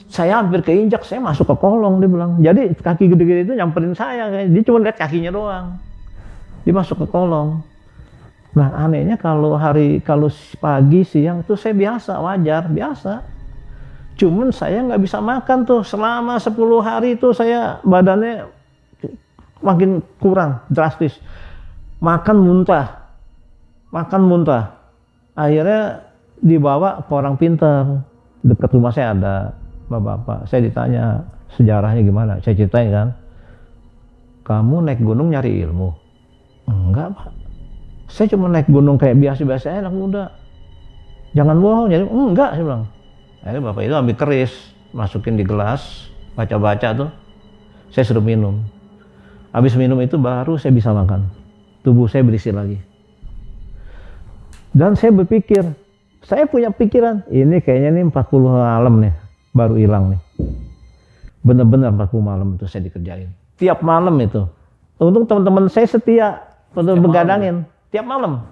Speaker 1: Saya hampir keinjak, saya masuk ke kolong dia bilang. Jadi kaki gede-gede itu nyamperin saya. Dia cuma lihat kakinya doang. Dia masuk ke kolong. Nah anehnya kalau pagi siang tuh saya biasa, wajar, biasa. Cuman saya nggak bisa makan tuh selama 10 hari tuh saya badannya makin kurang drastis. Makan muntah. Akhirnya dibawa ke orang pintar. Dekat rumah saya ada bapak-bapak. Saya ditanya sejarahnya gimana. Saya ceritain kan. Kamu naik gunung nyari ilmu? Enggak, Pak. Saya cuma naik gunung kayak biasa-biasa anak muda. Jangan bohong. Jadi enggak, saya bilang. Akhirnya bapak itu ambil keris, masukin di gelas, baca-baca tuh. Saya suruh minum. Habis minum itu baru saya bisa makan. Tubuh saya berisi lagi. Dan saya berpikir, saya punya pikiran, ini kayaknya nih 40 malam nih, baru hilang nih. Benar-benar 40 malam itu saya dikerjain. Tiap malam itu. Untung teman-teman saya setia, untuk begadangin. Tiap malam.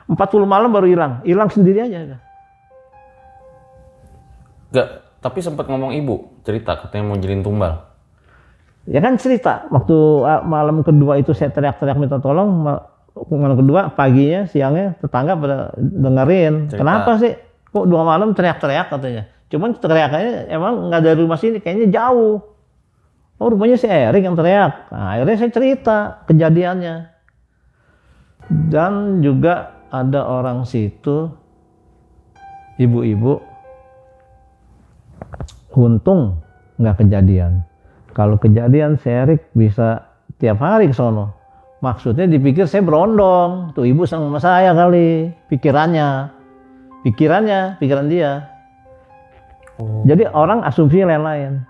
Speaker 1: 40 malam baru hilang. Hilang sendiri aja.
Speaker 3: Enggak, tapi sempat ngomong ibu, cerita katanya mau jadiin tumbal.
Speaker 1: Ya kan cerita, waktu malam kedua itu saya teriak-teriak minta tolong, malam kedua paginya, siangnya tetangga pada dengerin. Cerita. Kenapa sih? Kok 2 malam teriak-teriak katanya. Cuman teriakannya emang nggak dari rumah sini, kayaknya jauh. Oh rupanya si Erik yang teriak. Nah, akhirnya saya cerita kejadiannya. Dan juga ada orang situ, ibu-ibu, untung nggak kejadian. Kalau kejadian si Erik bisa tiap hari ke sono. Maksudnya dipikir saya berondong. Tuh ibu sama saya kali. Pikiran dia. Oh. Jadi orang asumsi lain-lain.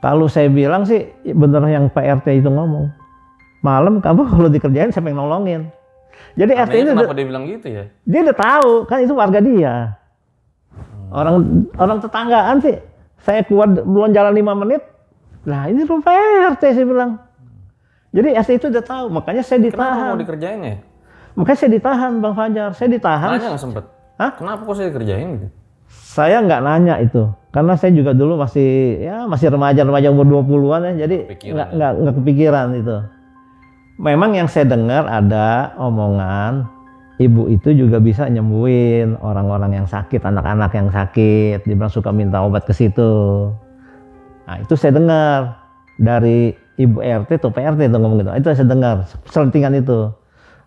Speaker 1: Kalau saya bilang sih bener yang Pak RT itu ngomong. Malam kamu kalau dikerjain siapa yang nolongin. Jadi RT itu
Speaker 3: kenapa dia bilang gitu ya?
Speaker 1: Dia udah tahu, kan itu warga dia. Orang tetanggaan sih. Saya keluar belum jalan 5 menit. Nah ini rumah RT saya bilang. Jadi RT itu udah tahu, makanya saya ditahan.
Speaker 3: Kenapa mau dikerjain ya?
Speaker 1: Makanya saya ditahan Bang Fajar, saya ditahan.
Speaker 3: Nanya nggak sempet?
Speaker 1: Hah?
Speaker 3: Kenapa kok saya dikerjain gitu?
Speaker 1: Saya nggak nanya itu, karena saya juga dulu masih remaja umur 20-an ya, jadi nggak kepikiran itu. Memang yang saya dengar ada omongan, ibu itu juga bisa nyembuhin orang-orang yang sakit, anak-anak yang sakit, dia bilang suka minta obat ke situ. Nah itu saya dengar dari Ibu RT atau PRT itu ngomong gitu. Itu saya dengar selentingan itu.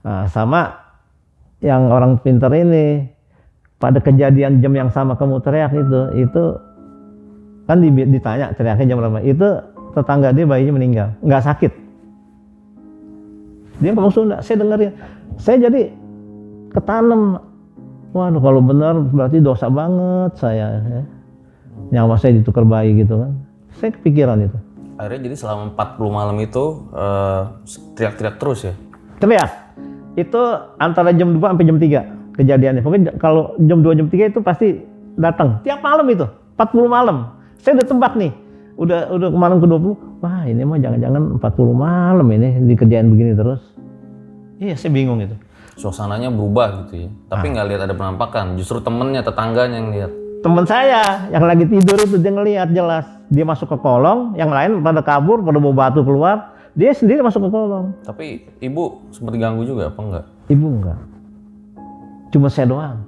Speaker 1: Nah, sama yang orang pintar ini pada kejadian jam yang sama kamu teriak itu kan ditanya teriaknya jam berapa. Itu tetangga dia bayinya meninggal, nggak sakit. Dia ngomong Sunda, saya dengerin. Saya jadi ketanam. Waduh kalau benar berarti dosa banget saya. Ya. Nyawa saya ditukar bayi gitu kan. Saya kepikiran itu.
Speaker 3: Akhirnya jadi selama 40 malam itu teriak-teriak terus ya?
Speaker 1: Teriak. Itu antara jam 2 sampai jam 3 kejadiannya. Pokoknya kalau jam 2 jam 3 itu pasti datang. Tiap malam itu, 40 malam. Saya udah tebak nih. Udah malam ke-20. Wah, ini mah jangan-jangan 40 malam ini dikerjain begini terus. Iya, saya bingung itu.
Speaker 3: Suasananya berubah gitu ya. Tapi nggak lihat ada penampakan, justru temennya, tetangganya yang lihat.
Speaker 1: Teman saya yang lagi tidur itu dia ngelihat jelas. Dia masuk ke kolong, yang lain pada kabur, pada bawa batu keluar. Dia sendiri masuk ke kolong.
Speaker 3: Tapi ibu sempat diganggu juga apa enggak?
Speaker 1: Ibu enggak. Cuma saya doang.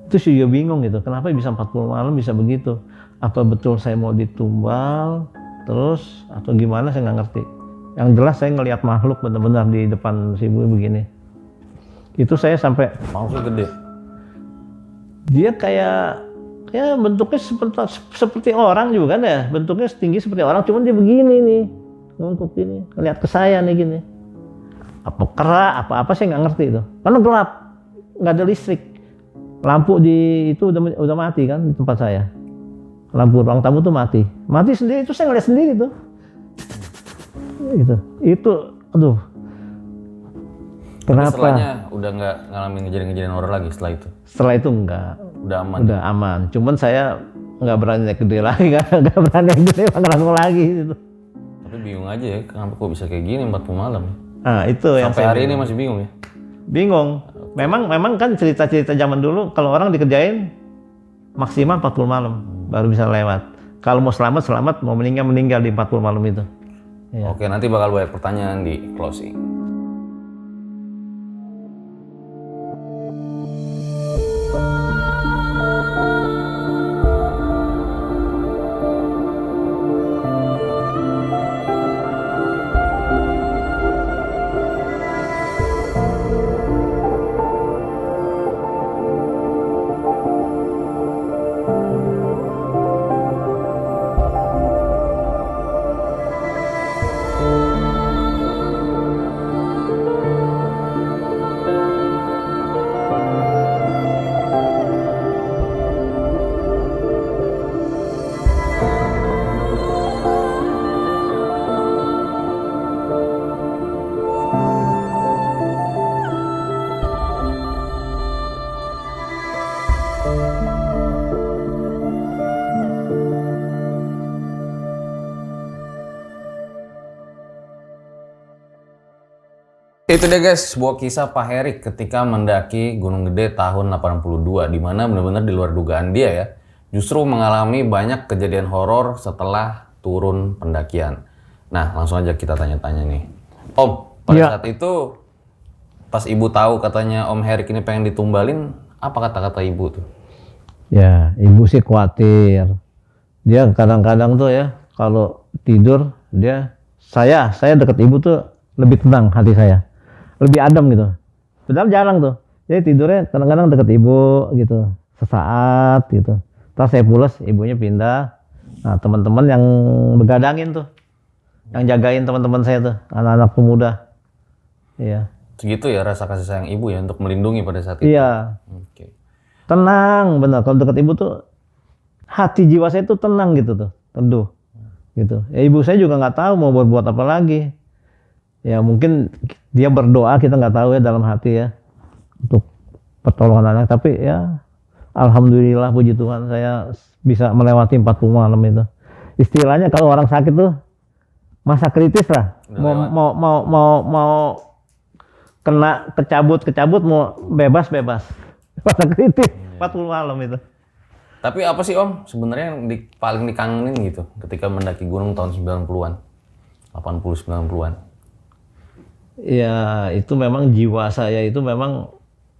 Speaker 1: Itu sih juga bingung gitu. Kenapa bisa 40 malam bisa begitu? Apa betul saya mau ditumbal terus atau gimana saya nggak ngerti. Yang jelas saya ngelihat makhluk benar-benar di depan si ibu begini. Itu saya sampai
Speaker 3: maksudnya gede.
Speaker 1: Dia kayak bentuknya seperti orang juga kan ya, bentuknya setinggi seperti orang, cuman dia begini nih, ngungkup gini, ngeliat ke saya nih gini. Apa kera, apa saya nggak ngerti itu, karena gelap, nggak ada listrik, lampu di itu udah mati kan di tempat saya, lampu ruang tamu tuh mati sendiri, itu saya ngeliat sendiri tuh, gitu, itu, aduh. Kenapa?
Speaker 3: Tapi setelahnya udah nggak ngalamin kejadian-kejadian horor lagi setelah itu? Setelah
Speaker 1: itu enggak.
Speaker 3: Udah aman?
Speaker 1: Udah aman. Cuman saya nggak berani naik gede lagi, nggak berani naik gede Pangrango lagi gitu.
Speaker 3: Tapi bingung aja ya, kenapa kok bisa kayak gini 40 malam?
Speaker 1: Nah itu yang
Speaker 3: sampai hari ini masih bingung ya?
Speaker 1: Bingung. Memang kan cerita-cerita zaman dulu kalau orang dikerjain maksimal 40 malam baru bisa lewat. Kalau mau selamat, mau meninggal di 40 malam itu. Ya.
Speaker 3: Oke, nanti bakal banyak pertanyaan di closing. Jadi itu deh guys, sebuah kisah Pak Heri ketika mendaki Gunung Gede tahun 82, di mana benar-benar di luar dugaan dia ya, justru mengalami banyak kejadian horor setelah turun pendakian. Nah, langsung aja kita tanya-tanya nih. Om, pada saat itu pas ibu tahu katanya Om Heri ini pengen ditumbalin, apa kata-kata ibu tuh?
Speaker 1: Ya, ibu sih khawatir. Dia kadang-kadang tuh ya, kalau tidur saya deket ibu tuh lebih tenang hati saya, lebih adem gitu. Padahal jarang tuh. Jadi tidurnya kadang-kadang deket ibu gitu, sesaat gitu. Terus saya pulas, ibunya pindah. Nah, teman-teman yang begadangin tuh, yang jagain teman-teman saya tuh, anak-anak pemuda. Iya.
Speaker 3: Segitu ya rasa kasih sayang ibu ya untuk melindungi pada saat itu.
Speaker 1: Iya.
Speaker 3: Oke.
Speaker 1: Tenang, benar. Kalau deket ibu tuh, hati jiwa saya tuh tenang gitu tuh, teduh. Gitu. Ya ibu saya juga nggak tahu mau berbuat apa lagi. Ya mungkin dia berdoa, kita nggak tahu ya dalam hati ya untuk pertolongan anak, tapi ya alhamdulillah puji Tuhan saya bisa melewati 40 malam itu. Istilahnya kalau orang sakit tuh masa kritis lah, mau kena kecabut mau bebas masa kritis 40 malam itu.
Speaker 3: Tapi apa sih Om sebenarnya yang paling dikangenin gitu ketika mendaki gunung tahun 90-an, 80 90-an?
Speaker 1: Ya itu memang jiwa saya itu memang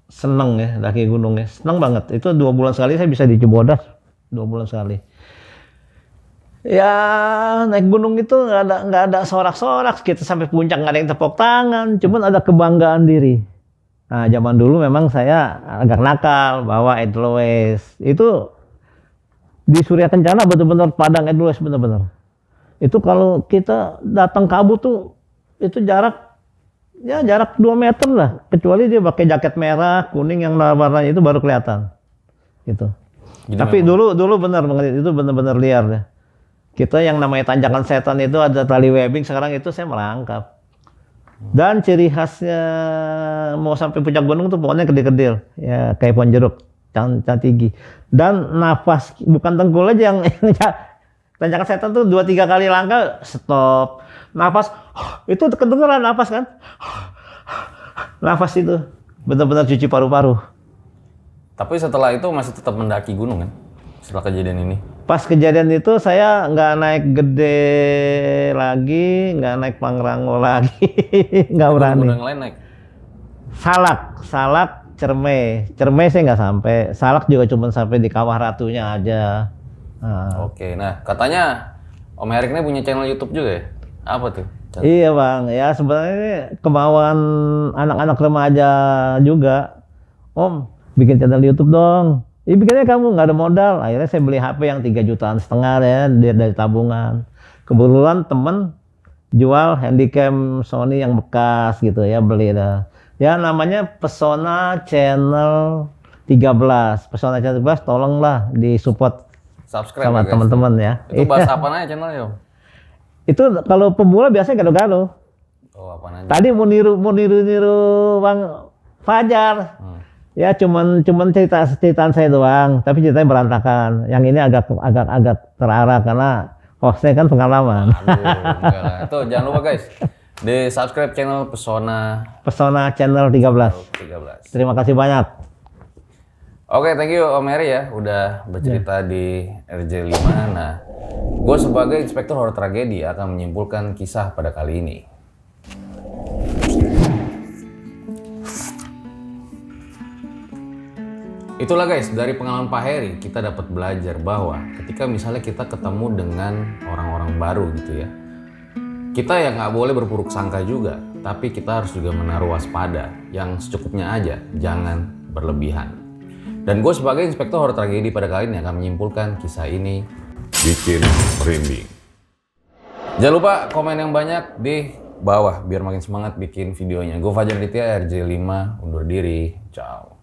Speaker 1: seneng ya daki gunung ya, seneng banget. Itu 2 bulan sekali saya bisa di Cibodas, 2 bulan sekali. Ya naik gunung itu nggak ada sorak-sorak, kita sampai puncak nggak ada yang tepuk tangan, cuman ada kebanggaan diri. Nah zaman dulu memang saya agak nakal, bawa Edelweiss. Itu di Surya Kencana benar-benar padang Edelweiss benar-benar. Itu kalau kita datang kabut tuh itu jarak 2 meter lah, kecuali dia pakai jaket merah, kuning yang warnanya itu baru kelihatan. Gitu. Tapi dulu benar itu benar-benar liar ya. Kita yang namanya tanjakan setan itu ada tali webbing, sekarang itu saya merangkap. Dan ciri khasnya mau sampai puncak gunung tuh pokoknya kedil-kedil, ya kayak pohon jeruk, tinggi. Dan nafas bukan tengkul aja yang tanjakan setan tuh 2-3 kali langkah stop. Nafas itu kedengeran nafas kan? Nafas itu benar-benar cuci paru-paru.
Speaker 3: Tapi setelah itu masih tetap mendaki gunung kan? Setelah kejadian ini?
Speaker 1: Pas kejadian itu saya nggak naik Gede lagi, nggak naik Pangrango lagi, nggak berani.
Speaker 3: Gunung yang lain naik?
Speaker 1: Salak, Cermai saya nggak sampai. Salak juga cuma sampai di Kawah Ratunya aja. Nah.
Speaker 3: Oke, nah katanya Om Heri ini punya channel YouTube juga ya? Apa tuh?
Speaker 1: Iya bang, ya sebenarnya ini kemauan anak-anak remaja juga. Om, bikin channel YouTube dong. Ya bikinnya kamu, nggak ada modal. Akhirnya saya beli HP yang 3,5 jutaan ya dari tabungan. Kebetulan temen jual handycam Sony yang bekas gitu ya, beli dah. Ya namanya Pesona Channel 13. Pesona Channel 13 tolonglah disupport
Speaker 3: Subscribe
Speaker 1: sama
Speaker 3: ya,
Speaker 1: teman-teman ya.
Speaker 3: Itu bahas apa aja channelnya Om?
Speaker 1: Itu kalau pemula biasanya gado-gado.
Speaker 3: Oh apa aja?
Speaker 1: Tadi mau niru Bang Fajar. Ya cuman ceritaan saya doang, tapi ceritanya berantakan. Yang ini agak terarah karena hostnya kan pengalaman.
Speaker 3: Aduh, enggak lah. Itu jangan lupa guys, di subscribe channel Pesona
Speaker 1: Channel 13. Terima kasih banyak.
Speaker 3: Oke, thank you Om Heri ya, udah bercerita di RJ5. Nah, gue sebagai inspektur horor tragedi akan menyimpulkan kisah pada kali ini. Itulah guys, dari pengalaman Pak Heri kita dapat belajar bahwa ketika misalnya kita ketemu dengan orang-orang baru gitu ya, kita yang nggak boleh berburuk sangka juga, tapi kita harus juga menaruh waspada yang secukupnya aja, jangan berlebihan. Dan gue sebagai inspektur horor tragedi pada kali ini akan menyimpulkan kisah ini bikin merinding. Jangan lupa komen yang banyak di bawah biar makin semangat bikin videonya. Gue Fajar Aditya, RJ5, undur diri. Ciao.